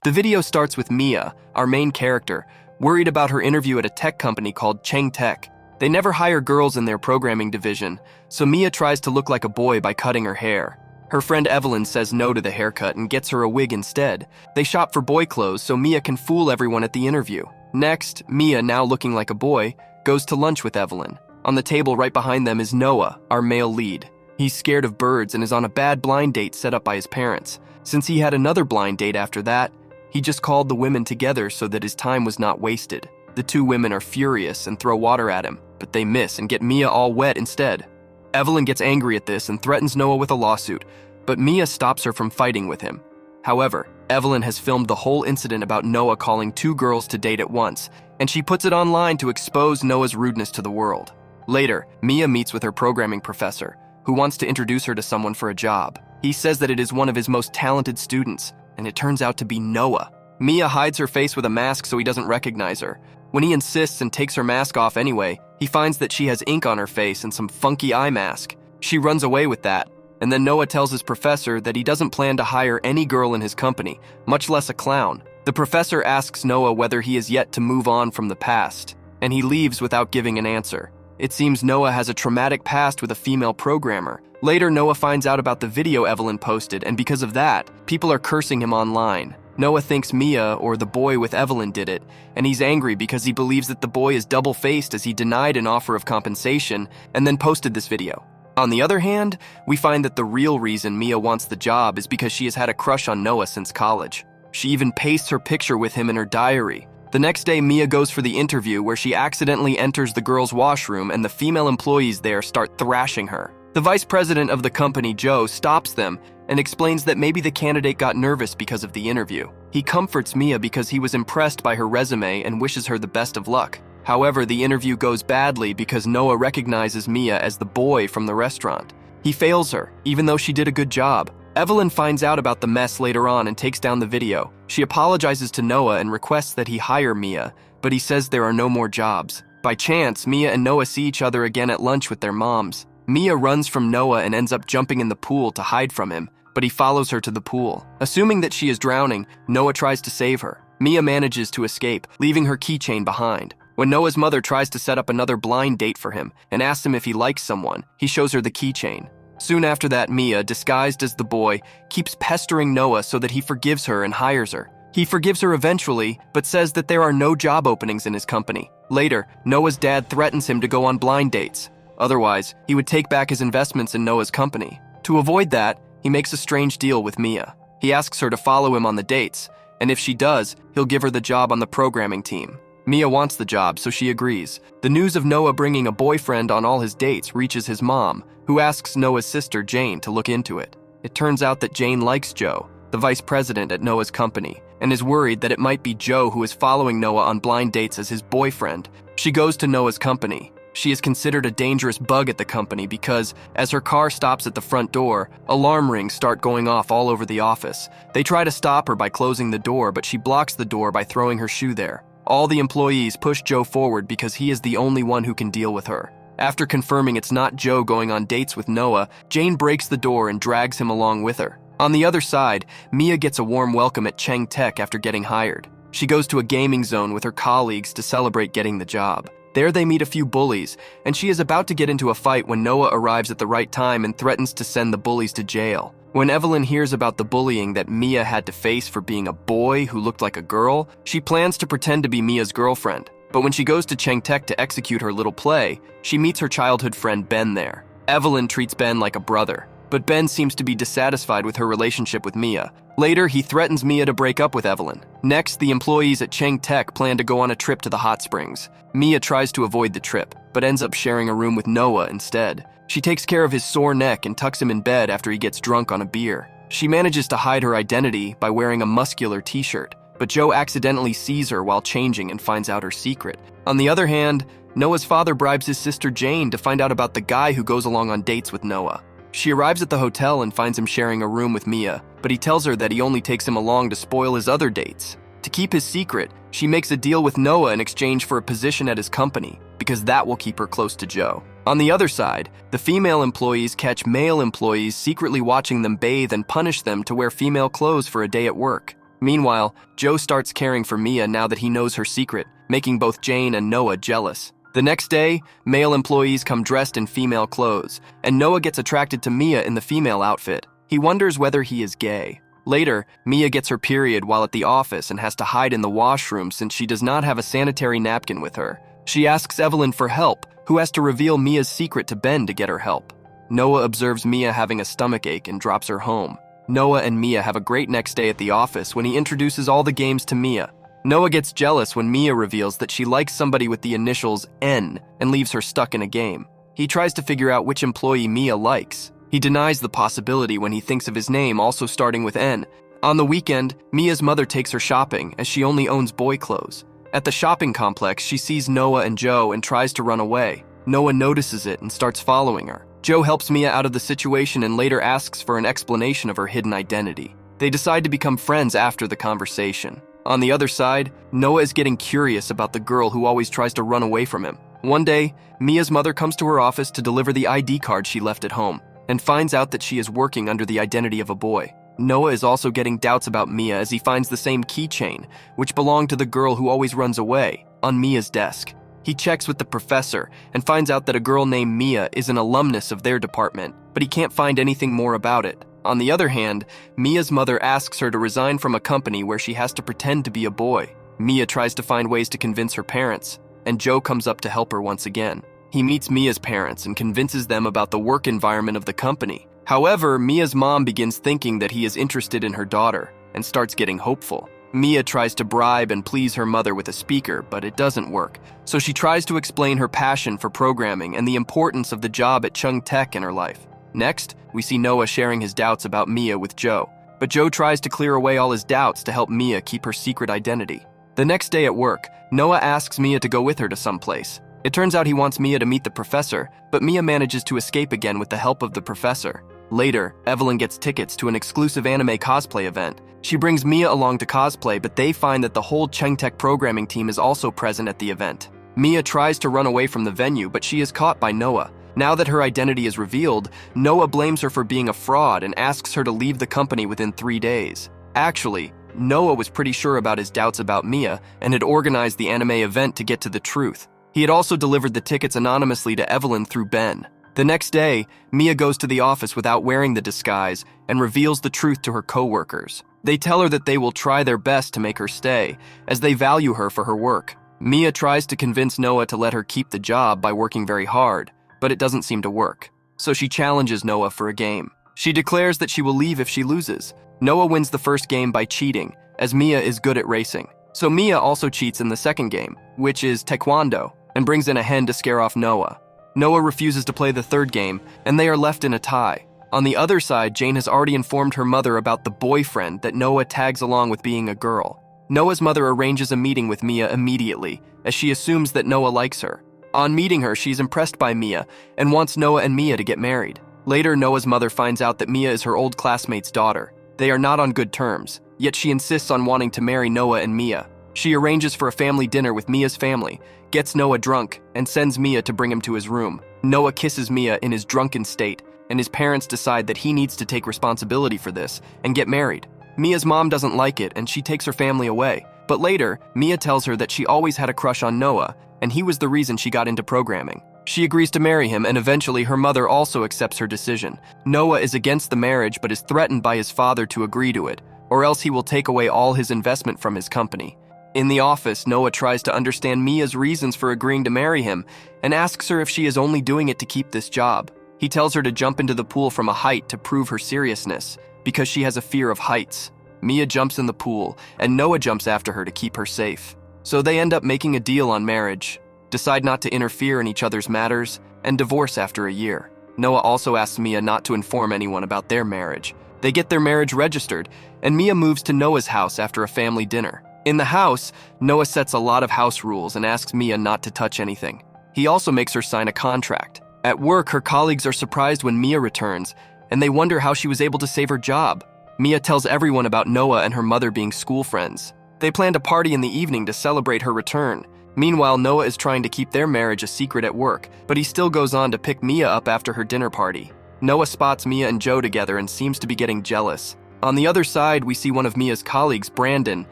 The video starts with Mia, our main character, worried about her interview at a tech company called Cheng Tech. They never hire girls in their programming division, so Mia tries to look like a boy by cutting her hair. Her friend Evelyn says no to the haircut and gets her a wig instead. They shop for boy clothes so Mia can fool everyone at the interview. Next, Mia, now looking like a boy, goes to lunch with Evelyn. On the table right behind them is Noah, our male lead. He's scared of birds and is on a bad blind date set up by his parents. Since he had another blind date after that, he just called the women together so that his time was not wasted. The two women are furious and throw water at him, but they miss and get Mia all wet instead. Evelyn gets angry at this and threatens Noah with a lawsuit, but Mia stops her from fighting with him. However, Evelyn has filmed the whole incident about Noah calling two girls to date at once, and she puts it online to expose Noah's rudeness to the world. Later, Mia meets with her programming professor, who wants to introduce her to someone for a job. He says that it is one of his most talented students, and it turns out to be Noah. Mia hides her face with a mask so he doesn't recognize her. When he insists and takes her mask off anyway, he finds that she has ink on her face and some funky eye mask. She runs away with that, and then Noah tells his professor that he doesn't plan to hire any girl in his company, much less a clown. The professor asks Noah whether he is yet to move on from the past, and he leaves without giving an answer. It seems Noah has a traumatic past with a female programmer. Later, Noah finds out about the video Evelyn posted, and because of that, people are cursing him online. Noah thinks Mia, or the boy with Evelyn, did it, and he's angry because he believes that the boy is double-faced as he denied an offer of compensation and then posted this video. On the other hand, we find that the real reason Mia wants the job is because she has had a crush on Noah since college. She even pastes her picture with him in her diary. The next day, Mia goes for the interview where she accidentally enters the girls' washroom and the female employees there start thrashing her. The vice president of the company, Joe, stops them and explains that maybe the candidate got nervous because of the interview. He comforts Mia because he was impressed by her resume and wishes her the best of luck. However, the interview goes badly because Noah recognizes Mia as the boy from the restaurant. He fails her, even though she did a good job. Evelyn finds out about the mess later on and takes down the video. She apologizes to Noah and requests that he hire Mia, but he says there are no more jobs. By chance, Mia and Noah see each other again at lunch with their moms. Mia runs from Noah and ends up jumping in the pool to hide from him, but he follows her to the pool. Assuming that she is drowning, Noah tries to save her. Mia manages to escape, leaving her keychain behind. When Noah's mother tries to set up another blind date for him and asks him if he likes someone, he shows her the keychain. Soon after that, Mia, disguised as the boy, keeps pestering Noah so that he forgives her and hires her. He forgives her eventually, but says that there are no job openings in his company. Later, Noah's dad threatens him to go on blind dates. Otherwise, he would take back his investments in Noah's company. To avoid that, he makes a strange deal with Mia. He asks her to follow him on the dates, and if she does, he'll give her the job on the programming team. Mia wants the job, so she agrees. The news of Noah bringing a boyfriend on all his dates reaches his mom, who asks Noah's sister, Jane, to look into it. It turns out that Jane likes Joe, the vice president at Noah's company, and is worried that it might be Joe who is following Noah on blind dates as his boyfriend. She goes to Noah's company. She is considered a dangerous bug at the company because, as her car stops at the front door, alarm rings start going off all over the office. They try to stop her by closing the door, but she blocks the door by throwing her shoe there. All the employees push Joe forward because he is the only one who can deal with her. After confirming it's not Joe going on dates with Noah, Jane breaks the door and drags him along with her. On the other side, Mia gets a warm welcome at Cheng Tech after getting hired. She goes to a gaming zone with her colleagues to celebrate getting the job. There they meet a few bullies, and she is about to get into a fight when Noah arrives at the right time and threatens to send the bullies to jail. When Evelyn hears about the bullying that Mia had to face for being a boy who looked like a girl, she plans to pretend to be Mia's girlfriend. But when she goes to Cheng Tech to execute her little play, she meets her childhood friend Ben there. Evelyn treats Ben like a brother, but Ben seems to be dissatisfied with her relationship with Mia. Later, he threatens Mia to break up with Evelyn. Next, the employees at Cheng Tech plan to go on a trip to the hot springs. Mia tries to avoid the trip, but ends up sharing a room with Noah instead. She takes care of his sore neck and tucks him in bed after he gets drunk on a beer. She manages to hide her identity by wearing a muscular t-shirt, but Joe accidentally sees her while changing and finds out her secret. On the other hand, Noah's father bribes his sister Jane to find out about the guy who goes along on dates with Noah. She arrives at the hotel and finds him sharing a room with Mia, but he tells her that he only takes him along to spoil his other dates. To keep his secret, she makes a deal with Noah in exchange for a position at his company, because that will keep her close to Joe. On the other side, the female employees catch male employees secretly watching them bathe and punish them to wear female clothes for a day at work. Meanwhile, Joe starts caring for Mia now that he knows her secret, making both Jane and Noah jealous. The next day, male employees come dressed in female clothes, and Noah gets attracted to Mia in the female outfit. He wonders whether he is gay. Later, Mia gets her period while at the office and has to hide in the washroom since she does not have a sanitary napkin with her. She asks Evelyn for help, who has to reveal Mia's secret to Ben to get her help. Noah observes Mia having a stomachache and drops her home. Noah and Mia have a great next day at the office when he introduces all the games to Mia. Noah gets jealous when Mia reveals that she likes somebody with the initials N and leaves her stuck in a game. He tries to figure out which employee Mia likes. He denies the possibility when he thinks of his name also starting with N. On the weekend, Mia's mother takes her shopping as she only owns boy clothes. At the shopping complex, she sees Noah and Joe and tries to run away. Noah notices it and starts following her. Joe helps Mia out of the situation and later asks for an explanation of her hidden identity. They decide to become friends after the conversation. On the other side, Noah is getting curious about the girl who always tries to run away from him. One day, Mia's mother comes to her office to deliver the ID card she left at home and finds out that she is working under the identity of a boy. Noah is also getting doubts about Mia as he finds the same keychain, which belonged to the girl who always runs away, on Mia's desk. He checks with the professor and finds out that a girl named Mia is an alumnus of their department, but he can't find anything more about it. On the other hand, Mia's mother asks her to resign from a company where she has to pretend to be a boy. Mia tries to find ways to convince her parents, and Joe comes up to help her once again. He meets Mia's parents and convinces them about the work environment of the company. However, Mia's mom begins thinking that he is interested in her daughter and starts getting hopeful. Mia tries to bribe and please her mother with a speaker, but it doesn't work. So she tries to explain her passion for programming and the importance of the job at Chung Tech in her life. Next, we see Noah sharing his doubts about Mia with Joe, but Joe tries to clear away all his doubts to help Mia keep her secret identity. The next day at work, Noah asks Mia to go with her to someplace. It turns out he wants Mia to meet the professor, but Mia manages to escape again with the help of the professor. Later, Evelyn gets tickets to an exclusive anime cosplay event. She brings Mia along to cosplay, but they find that the whole Chung Tech programming team is also present at the event. Mia tries to run away from the venue, but she is caught by Noah. Now that her identity is revealed, Noah blames her for being a fraud and asks her to leave the company within 3 days. Actually, Noah was pretty sure about his doubts about Mia and had organized the anime event to get to the truth. He had also delivered the tickets anonymously to Evelyn through Ben. The next day, Mia goes to the office without wearing the disguise and reveals the truth to her coworkers. They tell her that they will try their best to make her stay, as they value her for her work. Mia tries to convince Noah to let her keep the job by working very hard, but it doesn't seem to work. So she challenges Noah for a game. She declares that she will leave if she loses. Noah wins the first game by cheating, as Mia is good at racing. So Mia also cheats in the second game, which is Taekwondo, and brings in a hen to scare off Noah. Noah refuses to play the third game, and they are left in a tie. On the other side, Jane has already informed her mother about the boyfriend that Noah tags along with being a girl. Noah's mother arranges a meeting with Mia immediately, as she assumes that Noah likes her. On meeting her, she's impressed by Mia and wants Noah and Mia to get married. Later, Noah's mother finds out that Mia is her old classmate's daughter. They are not on good terms, yet she insists on wanting to marry Noah and Mia. She arranges for a family dinner with Mia's family, gets Noah drunk, and sends Mia to bring him to his room. Noah kisses Mia in his drunken state, and his parents decide that he needs to take responsibility for this and get married. Mia's mom doesn't like it, and she takes her family away. But later, Mia tells her that she always had a crush on Noah, and he was the reason she got into programming. She agrees to marry him, and eventually her mother also accepts her decision. Noah is against the marriage but is threatened by his father to agree to it, or else he will take away all his investment from his company. In the office, Noah tries to understand Mia's reasons for agreeing to marry him and asks her if she is only doing it to keep this job. He tells her to jump into the pool from a height to prove her seriousness, because she has a fear of heights. Mia jumps in the pool, and Noah jumps after her to keep her safe. So they end up making a deal on marriage, decide not to interfere in each other's matters, and divorce after a year. Noah also asks Mia not to inform anyone about their marriage. They get their marriage registered, and Mia moves to Noah's house after a family dinner. In the house, Noah sets a lot of house rules and asks Mia not to touch anything. He also makes her sign a contract. At work, her colleagues are surprised when Mia returns, and they wonder how she was able to save her job. Mia tells everyone about Noah and her mother being school friends. They planned a party in the evening to celebrate her return. Meanwhile, Noah is trying to keep their marriage a secret at work, but he still goes on to pick Mia up after her dinner party. Noah spots Mia and Joe together and seems to be getting jealous. On the other side, we see one of Mia's colleagues, Brandon,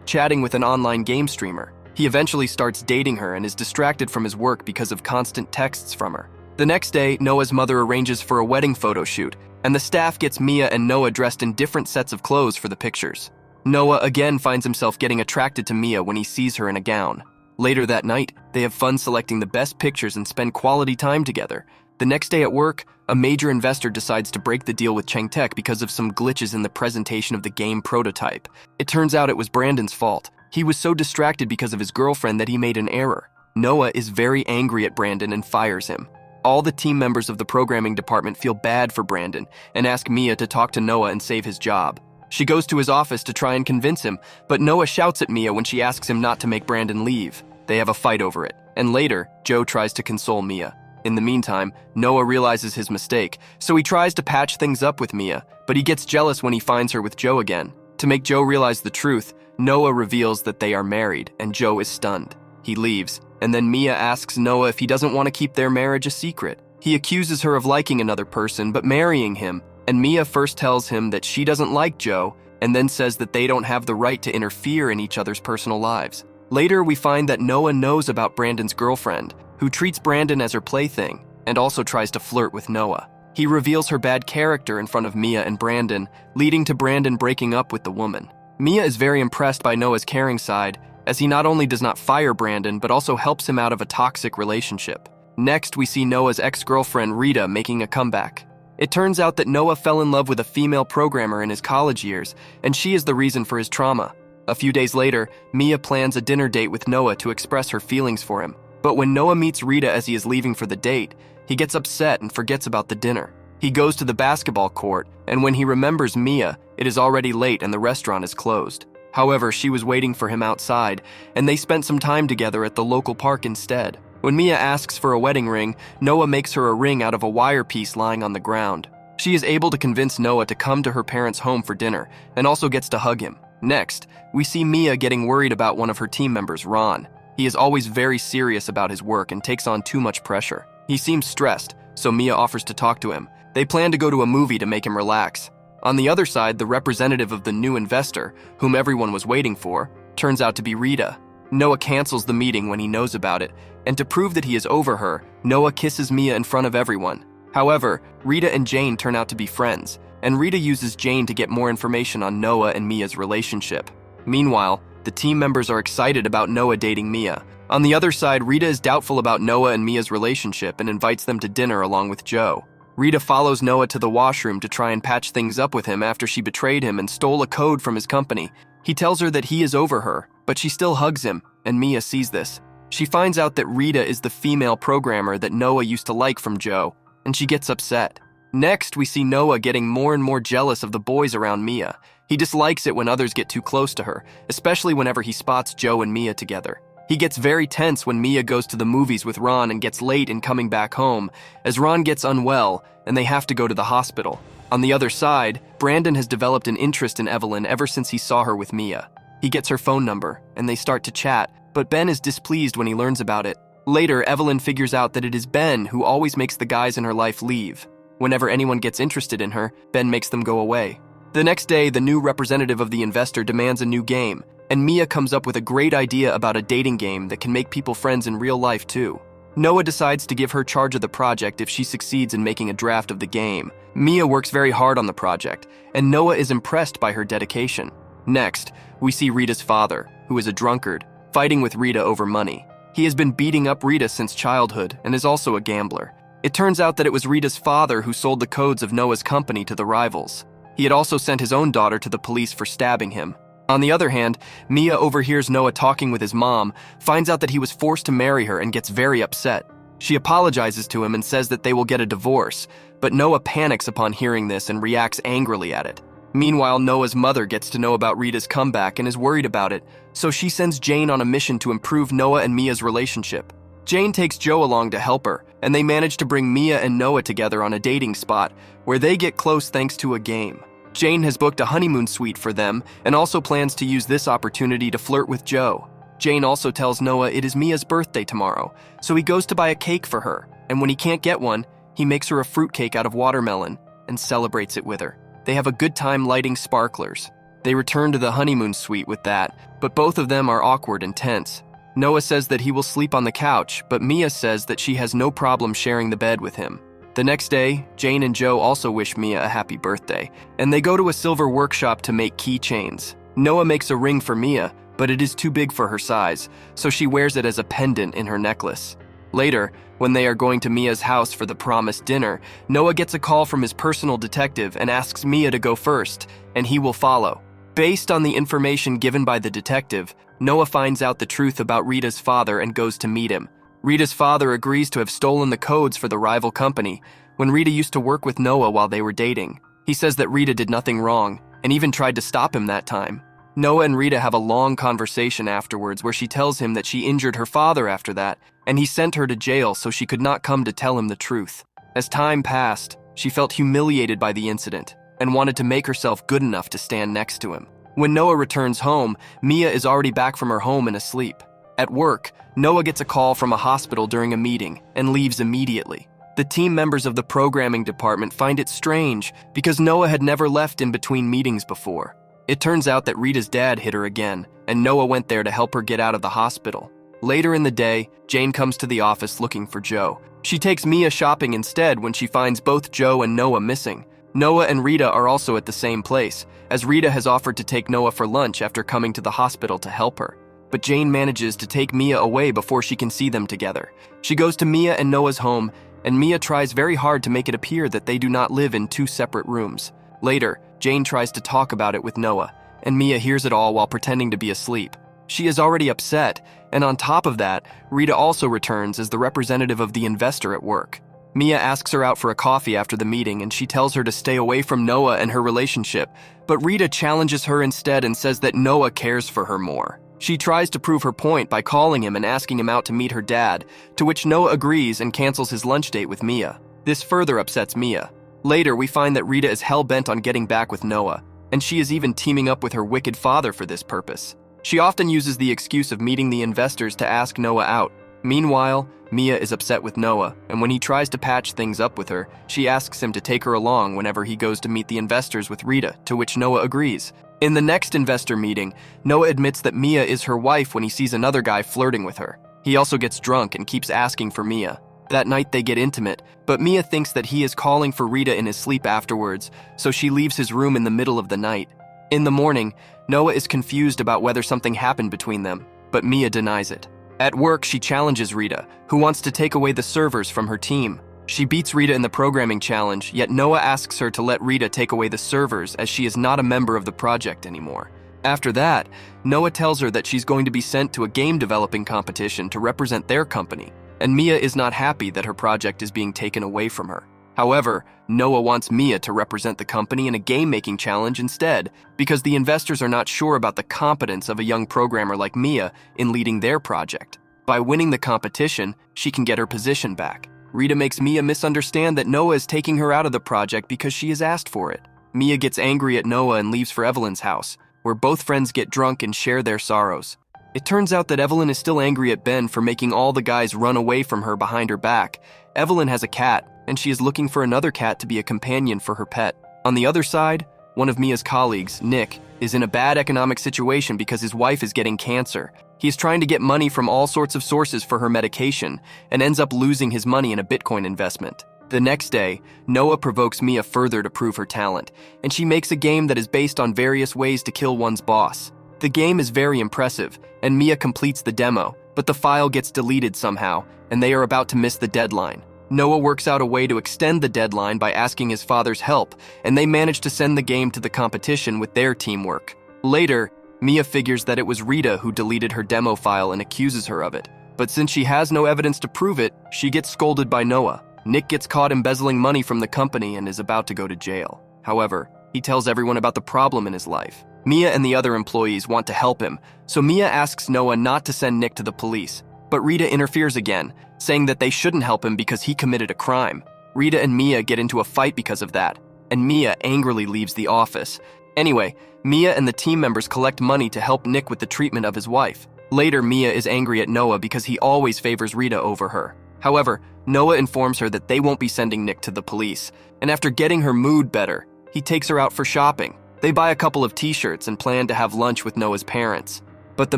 chatting with an online game streamer. He eventually starts dating her and is distracted from his work because of constant texts from her. The next day, Noah's mother arranges for a wedding photo shoot, and the staff gets Mia and Noah dressed in different sets of clothes for the pictures. Noah again finds himself getting attracted to Mia when he sees her in a gown. Later that night, they have fun selecting the best pictures and spend quality time together. The next day at work, a major investor decides to break the deal with Changtech because of some glitches in the presentation of the game prototype. It turns out it was Brandon's fault. He was so distracted because of his girlfriend that he made an error. Noah is very angry at Brandon and fires him. All the team members of the programming department feel bad for Brandon and ask Mia to talk to Noah and save his job. She goes to his office to try and convince him, but Noah shouts at Mia when she asks him not to make Brandon leave. They have a fight over it, and later, Joe tries to console Mia. In the meantime, Noah realizes his mistake, so he tries to patch things up with Mia, but he gets jealous when he finds her with Joe again. To make Joe realize the truth, Noah reveals that they are married, and Joe is stunned. He leaves, and then Mia asks Noah if he doesn't want to keep their marriage a secret. He accuses her of liking another person but marrying him, and Mia first tells him that she doesn't like Joe, and then says that they don't have the right to interfere in each other's personal lives. Later, we find that Noah knows about Brandon's girlfriend, who treats Brandon as her plaything, and also tries to flirt with Noah. He reveals her bad character in front of Mia and Brandon, leading to Brandon breaking up with the woman. Mia is very impressed by Noah's caring side, as he not only does not fire Brandon, but also helps him out of a toxic relationship. Next, we see Noah's ex-girlfriend Rita making a comeback. It turns out that Noah fell in love with a female programmer in his college years, and she is the reason for his trauma. A few days later, Mia plans a dinner date with Noah to express her feelings for him. But when Noah meets Rita as he is leaving for the date, he gets upset and forgets about the dinner. He goes to the basketball court, and when he remembers Mia, it is already late and the restaurant is closed. However, she was waiting for him outside, and they spent some time together at the local park instead. When Mia asks for a wedding ring, Noah makes her a ring out of a wire piece lying on the ground. She is able to convince Noah to come to her parents' home for dinner, and also gets to hug him. Next, we see Mia getting worried about one of her team members, Ron. He is always very serious about his work and takes on too much pressure. He seems stressed, so Mia offers to talk to him. They plan to go to a movie to make him relax. On the other side, the representative of the new investor, whom everyone was waiting for, turns out to be Rita. Noah cancels the meeting when he knows about it, and to prove that he is over her, Noah kisses Mia in front of everyone. However, Rita and Jane turn out to be friends, and Rita uses Jane to get more information on Noah and Mia's relationship. Meanwhile, the team members are excited about Noah dating Mia. On the other side, Rita is doubtful about Noah and Mia's relationship and invites them to dinner along with Joe. Rita follows Noah to the washroom to try and patch things up with him after she betrayed him and stole a code from his company. He tells her that he is over her, but she still hugs him, and Mia sees this. She finds out that Rita is the female programmer that Noah used to like from Joe, and she gets upset. Next, we see Noah getting more and more jealous of the boys around Mia. He dislikes it when others get too close to her, especially whenever he spots Joe and Mia together. He gets very tense when Mia goes to the movies with Ron and gets late in coming back home, as Ron gets unwell and they have to go to the hospital. On the other side, Brandon has developed an interest in Evelyn ever since he saw her with Mia. He gets her phone number, and they start to chat, but Ben is displeased when he learns about it. Later, Evelyn figures out that it is Ben who always makes the guys in her life leave. Whenever anyone gets interested in her, Ben makes them go away. The next day, the new representative of the investor demands a new game, and Mia comes up with a great idea about a dating game that can make people friends in real life too. Noah decides to give her charge of the project if she succeeds in making a draft of the game. Mia works very hard on the project, and Noah is impressed by her dedication. Next, we see Rita's father, who is a drunkard, fighting with Rita over money. He has been beating up Rita since childhood and is also a gambler. It turns out that it was Rita's father who sold the codes of Noah's company to the rivals. He had also sent his own daughter to the police for stabbing him. On the other hand, Mia overhears Noah talking with his mom, finds out that he was forced to marry her, and gets very upset. She apologizes to him and says that they will get a divorce, but Noah panics upon hearing this and reacts angrily at it. Meanwhile, Noah's mother gets to know about Rita's comeback and is worried about it, so she sends Jane on a mission to improve Noah and Mia's relationship. Jane takes Joe along to help her, and they manage to bring Mia and Noah together on a dating spot, where they get close thanks to a game. Jane has booked a honeymoon suite for them and also plans to use this opportunity to flirt with Joe. Jane also tells Noah it is Mia's birthday tomorrow, so he goes to buy a cake for her, and when he can't get one, he makes her a fruitcake out of watermelon and celebrates it with her. They have a good time lighting sparklers. They return to the honeymoon suite with that, but both of them are awkward and tense. Noah says that he will sleep on the couch, but Mia says that she has no problem sharing the bed with him. The next day, Jane and Joe also wish Mia a happy birthday, and they go to a silver workshop to make keychains. Noah makes a ring for Mia, but it is too big for her size, so she wears it as a pendant in her necklace. Later, when they are going to Mia's house for the promised dinner, Noah gets a call from his personal detective and asks Mia to go first, and he will follow. Based on the information given by the detective, Noah finds out the truth about Rita's father and goes to meet him. Rita's father agrees to have stolen the codes for the rival company when Rita used to work with Noah while they were dating. He says that Rita did nothing wrong and even tried to stop him that time. Noah and Rita have a long conversation afterwards where she tells him that she injured her father after that, and he sent her to jail so she could not come to tell him the truth. As time passed, she felt humiliated by the incident and wanted to make herself good enough to stand next to him. When Noah returns home, Mia is already back from her home and asleep. At work, Noah gets a call from a hospital during a meeting and leaves immediately. The team members of the programming department find it strange because Noah had never left in between meetings before. It turns out that Rita's dad hit her again, and Noah went there to help her get out of the hospital. Later in the day, Jane comes to the office looking for Joe. She takes Mia shopping instead when she finds both Joe and Noah missing. Noah and Rita are also at the same place, as Rita has offered to take Noah for lunch after coming to the hospital to help her. But Jane manages to take Mia away before she can see them together. She goes to Mia and Noah's home, and Mia tries very hard to make it appear that they do not live in two separate rooms. Later, Jane tries to talk about it with Noah, and Mia hears it all while pretending to be asleep. She is already upset, and on top of that, Rita also returns as the representative of the investor at work. Mia asks her out for a coffee after the meeting, and she tells her to stay away from Noah and her relationship, but Rita challenges her instead and says that Noah cares for her more. She tries to prove her point by calling him and asking him out to meet her dad, to which Noah agrees and cancels his lunch date with Mia. This further upsets Mia. Later, we find that Rita is hell-bent on getting back with Noah, and she is even teaming up with her wicked father for this purpose. She often uses the excuse of meeting the investors to ask Noah out. Meanwhile, Mia is upset with Noah, and when he tries to patch things up with her, she asks him to take her along whenever he goes to meet the investors with Rita, to which Noah agrees. In the next investor meeting, Noah admits that Mia is her wife when he sees another guy flirting with her. He also gets drunk and keeps asking for Mia. That night they get intimate, but Mia thinks that he is calling for Rita in his sleep afterwards, so she leaves his room in the middle of the night. In the morning, Noah is confused about whether something happened between them, but Mia denies it. At work, she challenges Rita, who wants to take away the servers from her team. She beats Rita in the programming challenge, yet Noah asks her to let Rita take away the servers as she is not a member of the project anymore. After that, Noah tells her that she's going to be sent to a game developing competition to represent their company, and Mia is not happy that her project is being taken away from her. However, Noah wants Mia to represent the company in a game-making challenge instead, because the investors are not sure about the competence of a young programmer like Mia in leading their project. By winning the competition, she can get her position back. Rita makes Mia misunderstand that Noah is taking her out of the project because she has asked for it. Mia gets angry at Noah and leaves for Evelyn's house, where both friends get drunk and share their sorrows. It turns out that Evelyn is still angry at Ben for making all the guys run away from her behind her back. Evelyn has a cat, and she is looking for another cat to be a companion for her pet. On the other side, one of Mia's colleagues, Nick, is in a bad economic situation because his wife is getting cancer. He is trying to get money from all sorts of sources for her medication and ends up losing his money in a Bitcoin investment. The next day, Noah provokes Mia further to prove her talent, and she makes a game that is based on various ways to kill one's boss. The game is very impressive, and Mia completes the demo, but the file gets deleted somehow, and they are about to miss the deadline. Noah works out a way to extend the deadline by asking his father's help, and they manage to send the game to the competition with their teamwork. Later, Mia figures that it was Rita who deleted her demo file and accuses her of it. But since she has no evidence to prove it, she gets scolded by Noah. Nick gets caught embezzling money from the company and is about to go to jail. However, he tells everyone about the problem in his life. Mia and the other employees want to help him, so Mia asks Noah not to send Nick to the police. But Rita interferes again, saying that they shouldn't help him because he committed a crime. Rita and Mia get into a fight because of that, and Mia angrily leaves the office. Anyway, Mia and the team members collect money to help Nick with the treatment of his wife. Later, Mia is angry at Noah because he always favors Rita over her. However, Noah informs her that they won't be sending Nick to the police, and after getting her mood better, He takes her out for shopping. They buy a couple of t-shirts and plan to have lunch with Noah's parents. But the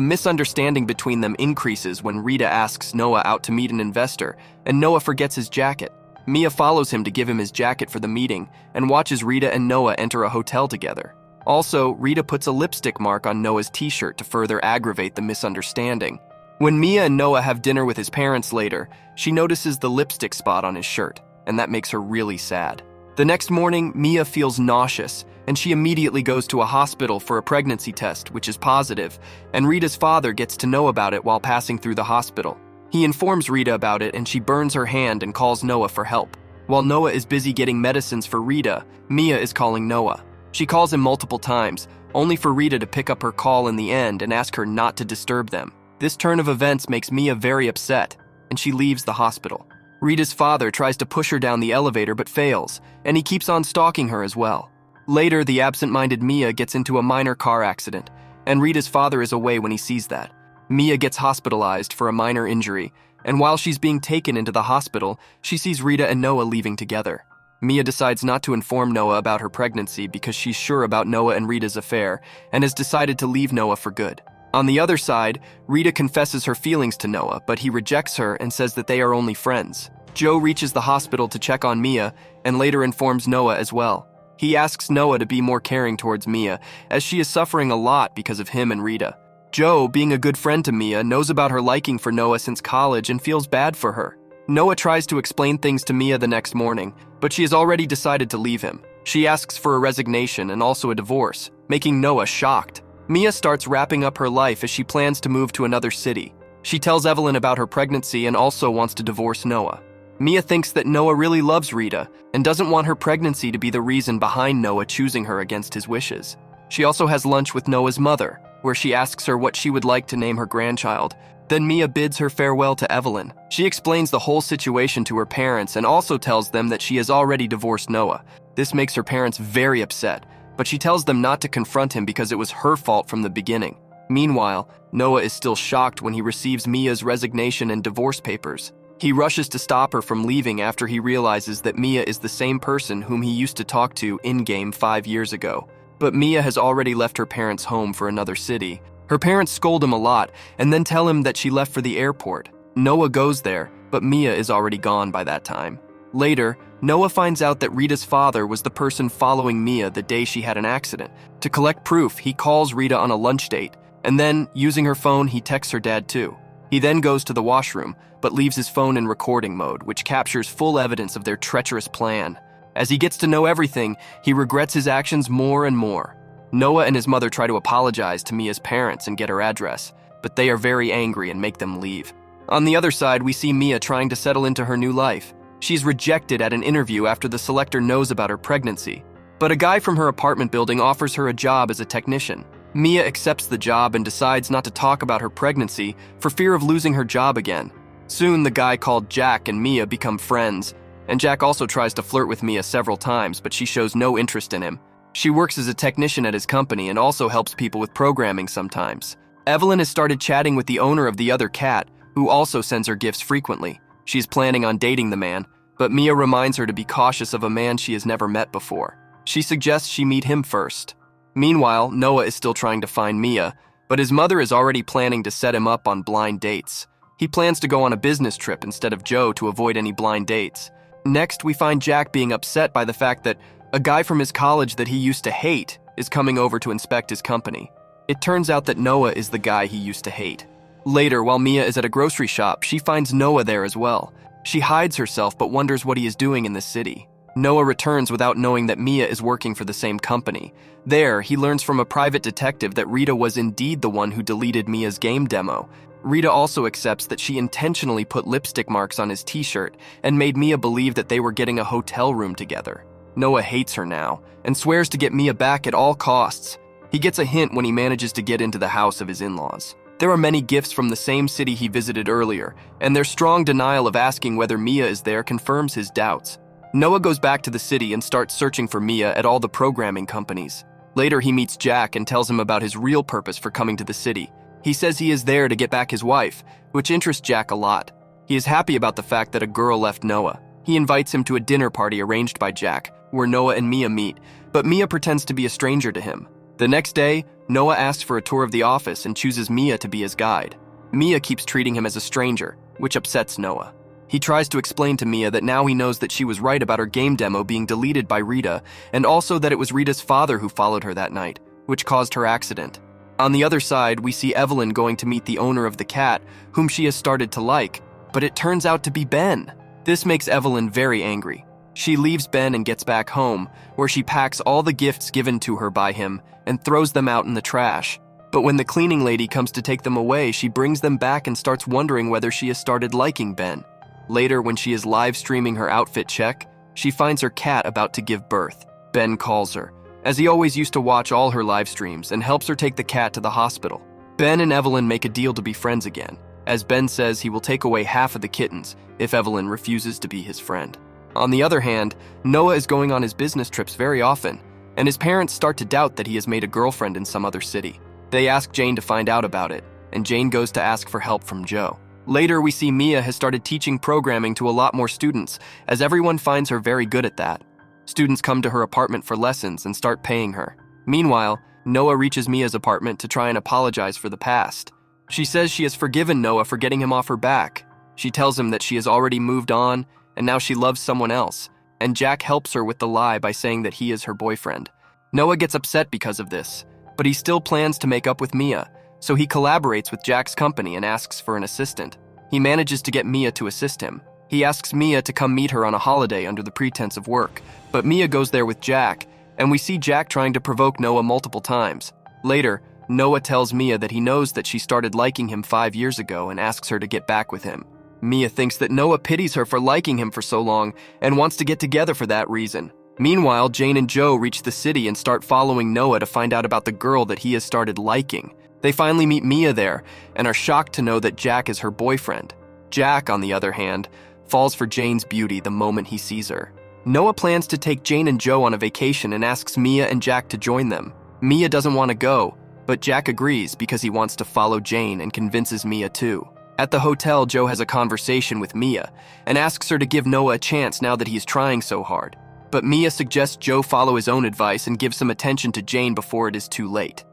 misunderstanding between them increases when Rita asks Noah out to meet an investor, and Noah forgets his jacket. Mia follows him to give him his jacket for the meeting and watches Rita and Noah enter a hotel together. Also, Rita puts a lipstick mark on Noah's t-shirt to further aggravate the misunderstanding. When Mia and Noah have dinner with his parents later, she notices the lipstick spot on his shirt, and that makes her really sad. The next morning, Mia feels nauseous, and she immediately goes to a hospital for a pregnancy test, which is positive, and Rita's father gets to know about it while passing through the hospital. He informs Rita about it, and she burns her hand and calls Noah for help. While Noah is busy getting medicines for Rita, Mia is calling Noah. She calls him multiple times, only for Rita to pick up her call in the end and ask her not to disturb them. This turn of events makes Mia very upset, and she leaves the hospital. Rita's father tries to push her down the elevator but fails, and he keeps on stalking her as well. Later, the absent-minded Mia gets into a minor car accident, and Rita's father is away when he sees that. Mia gets hospitalized for a minor injury, and while she's being taken into the hospital, she sees Rita and Noah leaving together. Mia decides not to inform Noah about her pregnancy because she's sure about Noah and Rita's affair and has decided to leave Noah for good. On the other side, Rita confesses her feelings to Noah, but he rejects her and says that they are only friends. Joe reaches the hospital to check on Mia and later informs Noah as well. He asks Noah to be more caring towards Mia, as she is suffering a lot because of him and Rita. Joe, being a good friend to Mia, knows about her liking for Noah since college and feels bad for her. Noah tries to explain things to Mia the next morning, but she has already decided to leave him. She asks for a resignation and also a divorce, making Noah shocked. Mia starts wrapping up her life as she plans to move to another city. She tells Evelyn about her pregnancy and also wants to divorce Noah. Mia thinks that Noah really loves Rita and doesn't want her pregnancy to be the reason behind Noah choosing her against his wishes. She also has lunch with Noah's mother, where she asks her what she would like to name her grandchild. Then Mia bids her farewell to Evelyn. She explains the whole situation to her parents and also tells them that she has already divorced Noah. This makes her parents very upset, but she tells them not to confront him because it was her fault from the beginning. Meanwhile, Noah is still shocked when he receives Mia's resignation and divorce papers. He rushes to stop her from leaving after he realizes that Mia is the same person whom he used to talk to in-game 5 years ago. But Mia has already left her parents' home for another city. Her parents scold him a lot and then tell him that she left for the airport. Noah goes there, but Mia is already gone by that time. Later, Noah finds out that Rita's father was the person following Mia the day she had an accident. To collect proof, he calls Rita on a lunch date, and then, using her phone, he texts her dad too. He then goes to the washroom, but leaves his phone in recording mode, which captures full evidence of their treacherous plan. As he gets to know everything, he regrets his actions more and more. Noah and his mother try to apologize to Mia's parents and get her address, but they are very angry and make them leave. On the other side, we see Mia trying to settle into her new life. She's rejected at an interview after the selector knows about her pregnancy, but a guy from her apartment building offers her a job as a technician. Mia accepts the job and decides not to talk about her pregnancy for fear of losing her job again. Soon, the guy called Jack and Mia become friends, and Jack also tries to flirt with Mia several times, but she shows no interest in him. She works as a technician at his company and also helps people with programming sometimes. Evelyn has started chatting with the owner of the other cat, who also sends her gifts frequently. She's planning on dating the man, but Mia reminds her to be cautious of a man she has never met before. She suggests she meet him first. Meanwhile, Noah is still trying to find Mia, but his mother is already planning to set him up on blind dates. He plans to go on a business trip instead of Joe to avoid any blind dates. Next, we find Jack being upset by the fact that a guy from his college that he used to hate is coming over to inspect his company. It turns out that Noah is the guy he used to hate. Later, while Mia is at a grocery shop, she finds Noah there as well. She hides herself but wonders what he is doing in the city. Noah returns without knowing that Mia is working for the same company. There, he learns from a private detective that Rita was indeed the one who deleted Mia's game demo. Rita also accepts that she intentionally put lipstick marks on his t-shirt and made Mia believe that they were getting a hotel room together. Noah hates her now and swears to get Mia back at all costs. He gets a hint when he manages to get into the house of his in-laws. There are many gifts from the same city he visited earlier, and their strong denial of asking whether Mia is there confirms his doubts. Noah goes back to the city and starts searching for Mia at all the programming companies. Later, he meets Jack and tells him about his real purpose for coming to the city. He says he is there to get back his wife, which interests Jack a lot. He is happy about the fact that a girl left Noah. He invites him to a dinner party arranged by Jack, where Noah and Myuu meet, but Myuu pretends to be a stranger to him. The next day, Noah asks for a tour of the office and chooses Myuu to be his guide. Myuu keeps treating him as a stranger, which upsets Noah. He tries to explain to Myuu that now he knows that she was right about her game demo being deleted by Rita, and also that it was Rita's father who followed her that night, which caused her accident. On the other side, we see Evelyn going to meet the owner of the cat, whom she has started to like, but it turns out to be Ben. This makes Evelyn very angry. She leaves Ben and gets back home, where she packs all the gifts given to her by him and throws them out in the trash. But when the cleaning lady comes to take them away, she brings them back and starts wondering whether she has started liking Ben. Later, when she is live streaming her outfit check, she finds her cat about to give birth. Ben calls her, as he always used to watch all her live streams, and helps her take the cat to the hospital. Ben and Evelyn make a deal to be friends again, as Ben says he will take away half of the kittens if Evelyn refuses to be his friend. On the other hand, Noah is going on his business trips very often, and his parents start to doubt that he has made a girlfriend in some other city. They ask Jane to find out about it, and Jane goes to ask for help from Joe. Later, we see Myuu has started teaching programming to a lot more students, as everyone finds her very good at that. Students come to her apartment for lessons and start paying her. Meanwhile, Noah reaches Mia's apartment to try and apologize for the past. She says she has forgiven Noah for getting him off her back. She tells him that she has already moved on, and now she loves someone else, and Jack helps her with the lie by saying that he is her boyfriend. Noah gets upset because of this, but he still plans to make up with Myuu, so he collaborates with Jack's company and asks for an assistant. He manages to get Myuu to assist him. He asks Myuu to come meet her on a holiday under the pretense of work, but Myuu goes there with Jack, and we see Jack trying to provoke Noah multiple times. Later, Noah tells Myuu that he knows that she started liking him 5 years ago and asks her to get back with him. Myuu thinks that Noah pities her for liking him for so long and wants to get together for that reason. Meanwhile, Jane and Joe reach the city and start following Noah to find out about the girl that he has started liking. They finally meet Myuu there and are shocked to know that Jack is her boyfriend. Jack, on the other hand, falls for Jane's beauty the moment he sees her. Noah plans to take Jane and Joe on a vacation and asks Myuu and Jack to join them. Myuu doesn't want to go, but Jack agrees because he wants to follow Jane and convinces Myuu too. At the hotel, Joe has a conversation with Myuu and asks her to give Noah a chance now that he is trying so hard. But Myuu suggests Joe follow his own advice and give some attention to Jane before it is too late.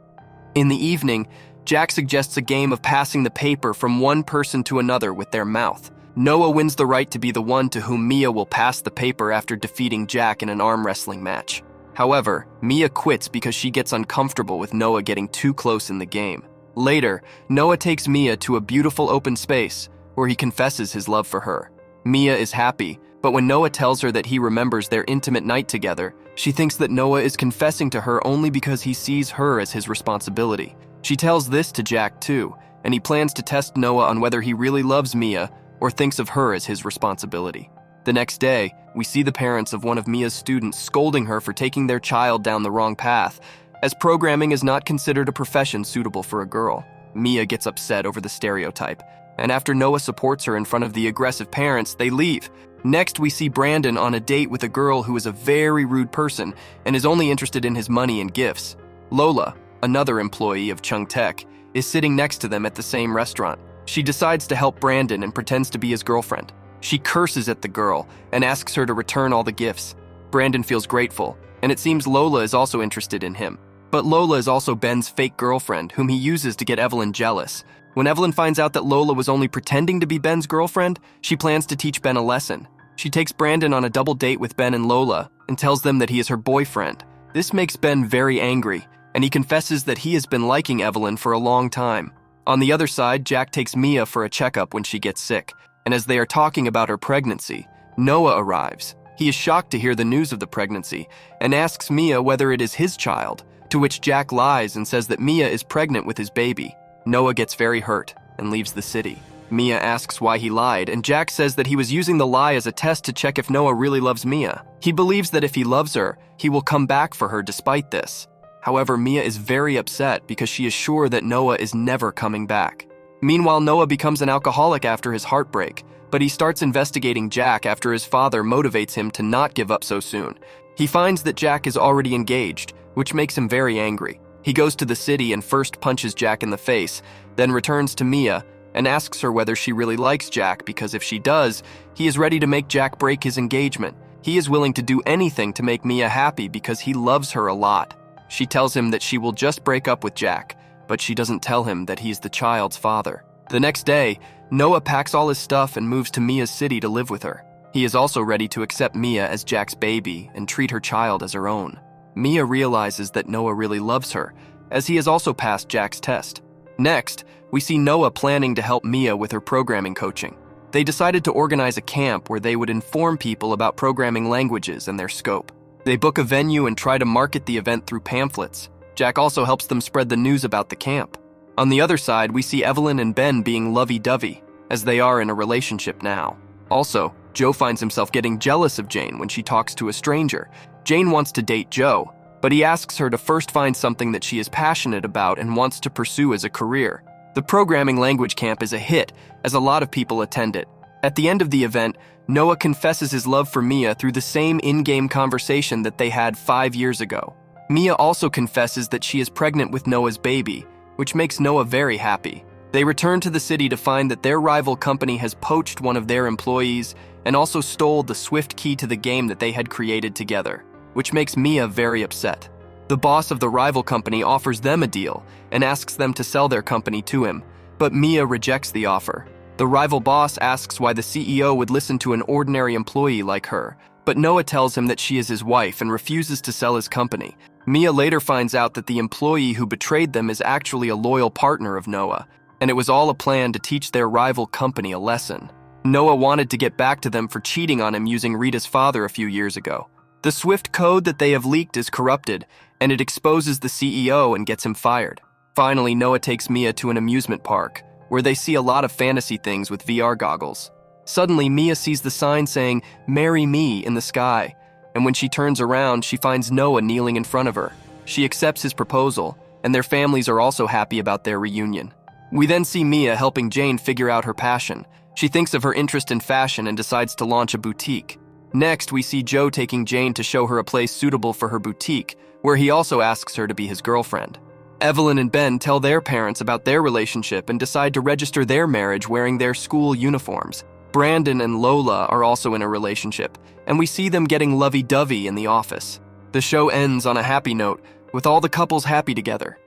In the evening, Jack suggests a game of passing the paper from one person to another with their mouth. Noah wins the right to be the one to whom Myuu will pass the paper after defeating Jack in an arm wrestling match. However, Myuu quits because she gets uncomfortable with Noah getting too close in the game. Later, Noah takes Myuu to a beautiful open space where he confesses his love for her. Myuu is happy, but when Noah tells her that he remembers their intimate night together, she thinks that Noah is confessing to her only because he sees her as his responsibility. She tells this to Jack too, and he plans to test Noah on whether he really loves Myuu or thinks of her as his responsibility. The next day, we see the parents of one of Mia's students scolding her for taking their child down the wrong path, as programming is not considered a profession suitable for a girl. Myuu gets upset over the stereotype, and after Noah supports her in front of the aggressive parents, they leave. Next, we see Brandon on a date with a girl who is a very rude person and is only interested in his money and gifts. Lola, another employee of Chung Tech, is sitting next to them at the same restaurant. She decides to help Brandon and pretends to be his girlfriend. She curses at the girl and asks her to return all the gifts. Brandon feels grateful, and it seems Lola is also interested in him. But Lola is also Ben's fake girlfriend, whom he uses to get Evelyn jealous. When Evelyn finds out that Lola was only pretending to be Ben's girlfriend, she plans to teach Ben a lesson. She takes Brandon on a double date with Ben and Lola and tells them that he is her boyfriend. This makes Ben very angry, and he confesses that he has been liking Evelyn for a long time. On the other side, Jack takes Myuu for a checkup when she gets sick, and as they are talking about her pregnancy, Noah arrives. He is shocked to hear the news of the pregnancy and asks Myuu whether it is his child, to which Jack lies and says that Myuu is pregnant with his baby. Noah gets very hurt and leaves the city. Myuu asks why he lied, and Jack says that he was using the lie as a test to check if Noah really loves Myuu. He believes that if he loves her, he will come back for her despite this. However, Myuu is very upset because she is sure that Noah is never coming back. Meanwhile, Noah becomes an alcoholic after his heartbreak, but he starts investigating Jack after his father motivates him to not give up so soon. He finds that Jack is already engaged, which makes him very angry. He goes to the city and first punches Jack in the face, then returns to Myuu and asks her whether she really likes Jack because if she does, he is ready to make Jack break his engagement. He is willing to do anything to make Mia happy because he loves her a lot. She tells him that she will just break up with Jack, but she doesn't tell him that he's the child's father. The next day, Noah packs all his stuff and moves to Mia's city to live with her. He is also ready to accept Mia as Jack's baby and treat her child as her own. Mia realizes that Noah really loves her, as he has also passed Jack's test. Next, we see Noah planning to help Mia with her programming coaching. They decided to organize a camp where they would inform people about programming languages and their scope. They book a venue and try to market the event through pamphlets. Jack also helps them spread the news about the camp. On the other side, we see Evelyn and Ben being lovey-dovey, as they are in a relationship now. Also, Joe finds himself getting jealous of Jane when she talks to a stranger. Jane wants to date Joe, but he asks her to first find something that she is passionate about and wants to pursue as a career. The programming language camp is a hit, as a lot of people attend it. At the end of the event, Noah confesses his love for Mia through the same in-game conversation that they had 5 years ago. Mia also confesses that she is pregnant with Noah's baby, which makes Noah very happy. They return to the city to find that their rival company has poached one of their employees and also stole the Swift key to the game that they had created together, which makes Mia very upset. The boss of the rival company offers them a deal and asks them to sell their company to him, but Mia rejects the offer. The rival boss asks why the CEO would listen to an ordinary employee like her, but Noah tells him that she is his wife and refuses to sell his company. Mia later finds out that the employee who betrayed them is actually a loyal partner of Noah, and it was all a plan to teach their rival company a lesson. Noah wanted to get back to them for cheating on him using Rita's father a few years ago. The Swift code that they have leaked is corrupted, and it exposes the CEO and gets him fired. Finally, Noah takes Mia to an amusement park, where they see a lot of fantasy things with VR goggles. Suddenly, Mia sees the sign saying, "Marry me," in the sky, and when she turns around, she finds Noah kneeling in front of her. She accepts his proposal, and their families are also happy about their reunion. We then see Mia helping Jane figure out her passion. She thinks of her interest in fashion and decides to launch a boutique. Next, we see Joe taking Jane to show her a place suitable for her boutique, where he also asks her to be his girlfriend. Evelyn and Ben tell their parents about their relationship and decide to register their marriage wearing their school uniforms. Brandon and Lola are also in a relationship, and we see them getting lovey-dovey in the office. The show ends on a happy note, with all the couples happy together.